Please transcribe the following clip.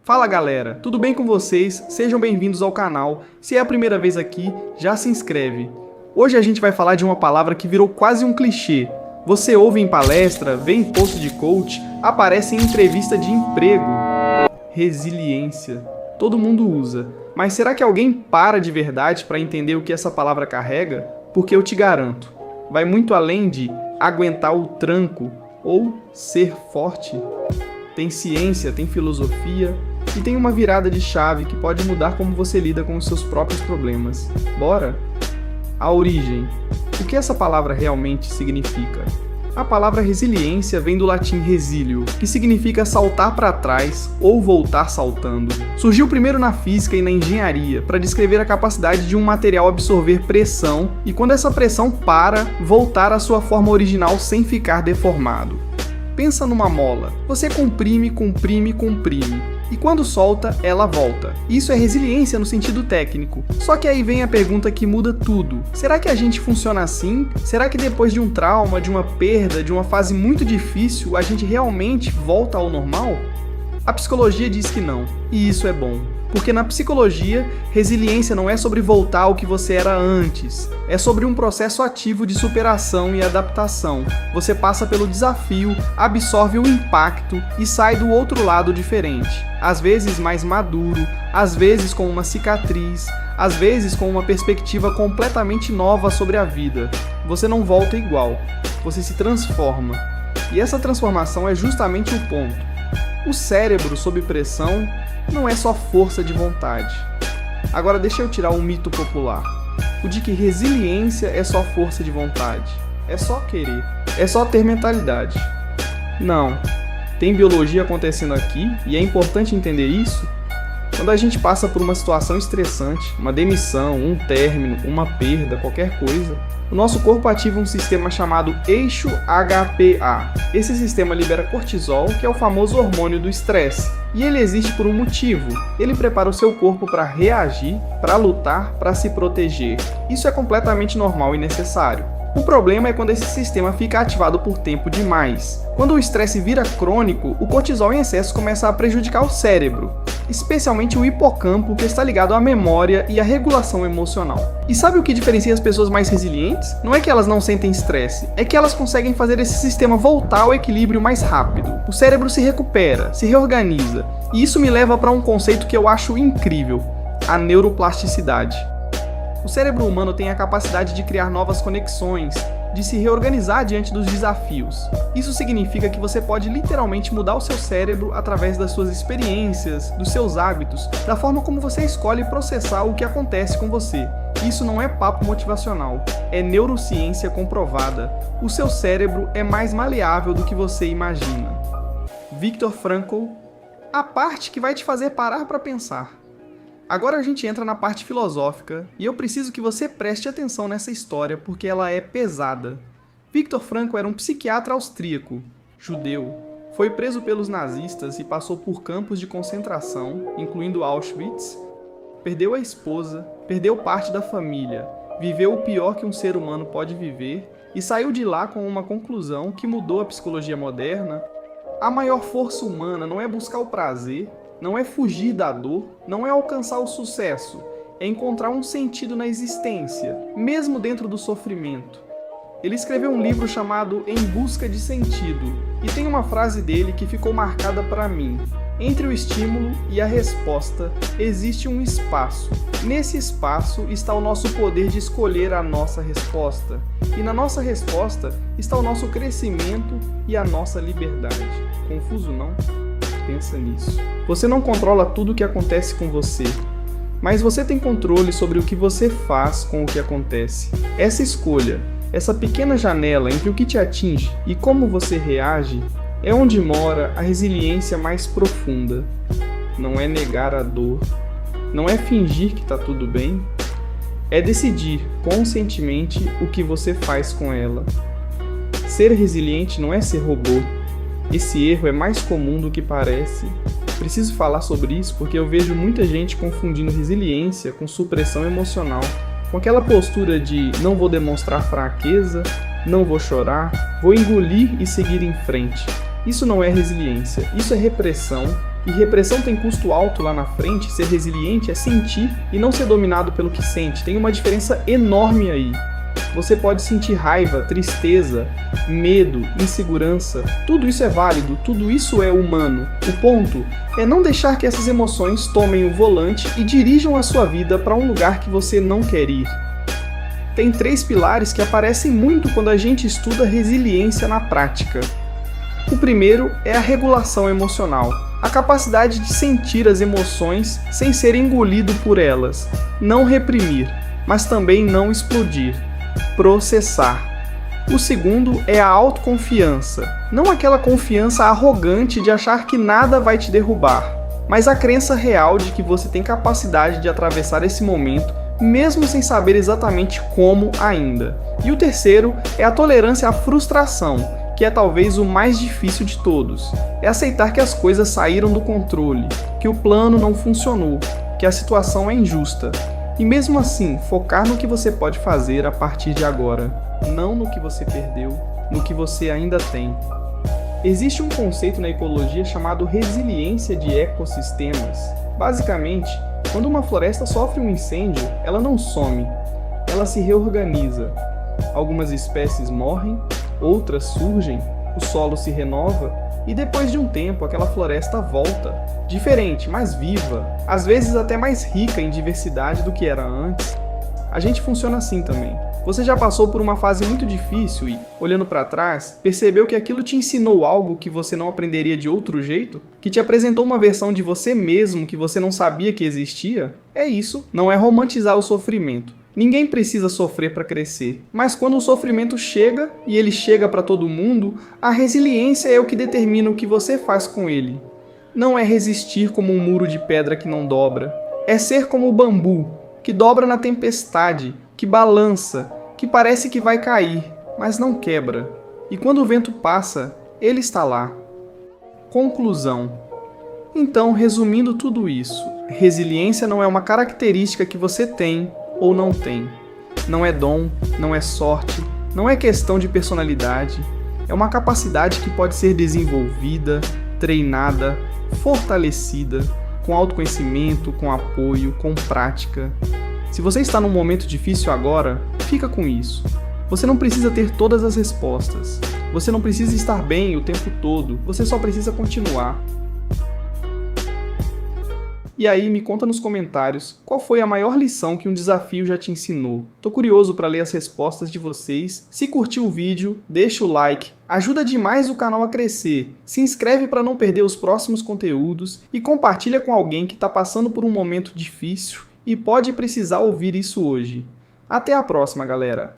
Fala galera, tudo bem com vocês? Sejam bem-vindos ao canal. Se é a primeira vez aqui, já se inscreve. Hoje a gente vai falar de uma palavra que virou quase um clichê. Você ouve em palestra, vê em post de coach, aparece em entrevista de emprego. Resiliência. Todo mundo usa. Mas será que alguém para de verdade para entender o que essa palavra carrega? Porque eu te garanto, vai muito além de aguentar o tranco ou ser forte. Tem ciência, tem filosofia e tem uma virada de chave que pode mudar como você lida com os seus próprios problemas. Bora? A origem. O que essa palavra realmente significa? A palavra resiliência vem do latim resilio, que significa saltar para trás ou voltar saltando. Surgiu primeiro na física e na engenharia, para descrever a capacidade de um material absorver pressão e, quando essa pressão para, voltar à sua forma original sem ficar deformado. Pensa numa mola. Você comprime, comprime, comprime. E quando solta, ela volta. Isso é resiliência no sentido técnico. Só que aí vem a pergunta que muda tudo. Será que a gente funciona assim? Será que depois de um trauma, de uma perda, de uma fase muito difícil, a gente realmente volta ao normal? A psicologia diz que não. E isso é bom. Porque na psicologia, resiliência não é sobre voltar ao que você era antes. É sobre um processo ativo de superação e adaptação. Você passa pelo desafio, absorve o impacto e sai do outro lado diferente. Às vezes mais maduro, às vezes com uma cicatriz, às vezes com uma perspectiva completamente nova sobre a vida. Você não volta igual, você se transforma. E essa transformação é justamente o ponto. O cérebro sob pressão não é só força de vontade. Agora deixa eu tirar um mito popular. O de que resiliência é só força de vontade. É só querer. É só ter mentalidade. Não. Tem biologia acontecendo aqui e é importante entender isso. Quando a gente passa por uma situação estressante, uma demissão, um término, uma perda, qualquer coisa, o nosso corpo ativa um sistema chamado eixo HPA. Esse sistema libera cortisol, que é o famoso hormônio do estresse. E ele existe por um motivo. Ele prepara o seu corpo para reagir, para lutar, para se proteger. Isso é completamente normal e necessário. O problema é quando esse sistema fica ativado por tempo demais. Quando o estresse vira crônico, o cortisol em excesso começa a prejudicar o cérebro, especialmente o hipocampo, que está ligado à memória e à regulação emocional. E sabe o que diferencia as pessoas mais resilientes? Não é que elas não sentem estresse, é que elas conseguem fazer esse sistema voltar ao equilíbrio mais rápido. O cérebro se recupera, se reorganiza. E isso me leva para um conceito que eu acho incrível: a neuroplasticidade. O cérebro humano tem a capacidade de criar novas conexões, de se reorganizar diante dos desafios. Isso significa que você pode literalmente mudar o seu cérebro através das suas experiências, dos seus hábitos, da forma como você escolhe processar o que acontece com você. Isso não é papo motivacional, é neurociência comprovada. O seu cérebro é mais maleável do que você imagina. Viktor Frankl, a parte que vai te fazer parar para pensar. Agora a gente entra na parte filosófica, e eu preciso que você preste atenção nessa história porque ela é pesada. Viktor Frankl era um psiquiatra austríaco, judeu. Foi preso pelos nazistas e passou por campos de concentração, incluindo Auschwitz. Perdeu a esposa, perdeu parte da família, viveu o pior que um ser humano pode viver e saiu de lá com uma conclusão que mudou a psicologia moderna. A maior força humana não é buscar o prazer, não é fugir da dor, não é alcançar o sucesso, é encontrar um sentido na existência, mesmo dentro do sofrimento. Ele escreveu um livro chamado Em Busca de Sentido, e tem uma frase dele que ficou marcada para mim. Entre o estímulo e a resposta existe um espaço. Nesse espaço está o nosso poder de escolher a nossa resposta. E na nossa resposta está o nosso crescimento e a nossa liberdade. Confuso, não? Pensa nisso. Você não controla tudo o que acontece com você, mas você tem controle sobre o que você faz com o que acontece. Essa escolha, essa pequena janela entre o que te atinge e como você reage, é onde mora a resiliência mais profunda. Não é negar a dor, não é fingir que está tudo bem, é decidir conscientemente o que você faz com ela. Ser resiliente não é ser robô. Esse erro é mais comum do que parece. Preciso falar sobre isso porque eu vejo muita gente confundindo resiliência com supressão emocional, com aquela postura de não vou demonstrar fraqueza, não vou chorar, vou engolir e seguir em frente. Isso não é resiliência, isso é repressão, E repressão tem custo alto lá na frente, ser resiliente é sentir e não ser dominado pelo que sente. Tem uma diferença enorme aí. Você pode sentir raiva, tristeza, medo, insegurança. Tudo isso é válido, tudo isso é humano. O ponto é não deixar que essas emoções tomem o volante e dirijam a sua vida para um lugar que você não quer ir. Tem 3 pilares que aparecem muito quando a gente estuda resiliência na prática. O primeiro é a regulação emocional, a capacidade de sentir as emoções sem ser engolido por elas, não reprimir, mas também não explodir, processar. O segundo é a autoconfiança, não aquela confiança arrogante de achar que nada vai te derrubar, mas a crença real de que você tem capacidade de atravessar esse momento, mesmo sem saber exatamente como ainda. E o terceiro é a tolerância à frustração, que é talvez o mais difícil de todos. É aceitar que as coisas saíram do controle, que o plano não funcionou, que a situação é injusta. E mesmo assim, focar no que você pode fazer a partir de agora, não no que você perdeu, no que você ainda tem. Existe um conceito na ecologia chamado resiliência de ecossistemas. Basicamente, quando uma floresta sofre um incêndio, ela não some, ela se reorganiza. Algumas espécies morrem, outras surgem, o solo se renova e depois de um tempo aquela floresta volta, diferente, mais viva, às vezes até mais rica em diversidade do que era antes. A gente funciona assim também. Você já passou por uma fase muito difícil e, olhando para trás, percebeu que aquilo te ensinou algo que você não aprenderia de outro jeito? Que te apresentou uma versão de você mesmo que você não sabia que existia? É isso, não é romantizar o sofrimento. Ninguém precisa sofrer para crescer, mas quando o sofrimento chega, e ele chega para todo mundo, a resiliência é o que determina o que você faz com ele. Não é resistir como um muro de pedra que não dobra, é ser como o bambu, que dobra na tempestade, que balança, que parece que vai cair, mas não quebra. E quando o vento passa, ele está lá. Conclusão. Então, resumindo tudo isso, resiliência não é uma característica que você tem ou não tem. Não é dom, não é sorte, não é questão de personalidade. É uma capacidade que pode ser desenvolvida, treinada, fortalecida, com autoconhecimento, com apoio, com prática. Se você está num momento difícil agora, fica com isso. Você não precisa ter todas as respostas. Você não precisa estar bem o tempo todo. Você só precisa continuar. E aí, me conta nos comentários qual foi a maior lição que um desafio já te ensinou. Tô curioso para ler as respostas de vocês. Se curtiu o vídeo, deixa o like, ajuda demais o canal a crescer. Se inscreve para não perder os próximos conteúdos e compartilha com alguém que está passando por um momento difícil e pode precisar ouvir isso hoje. Até a próxima, galera!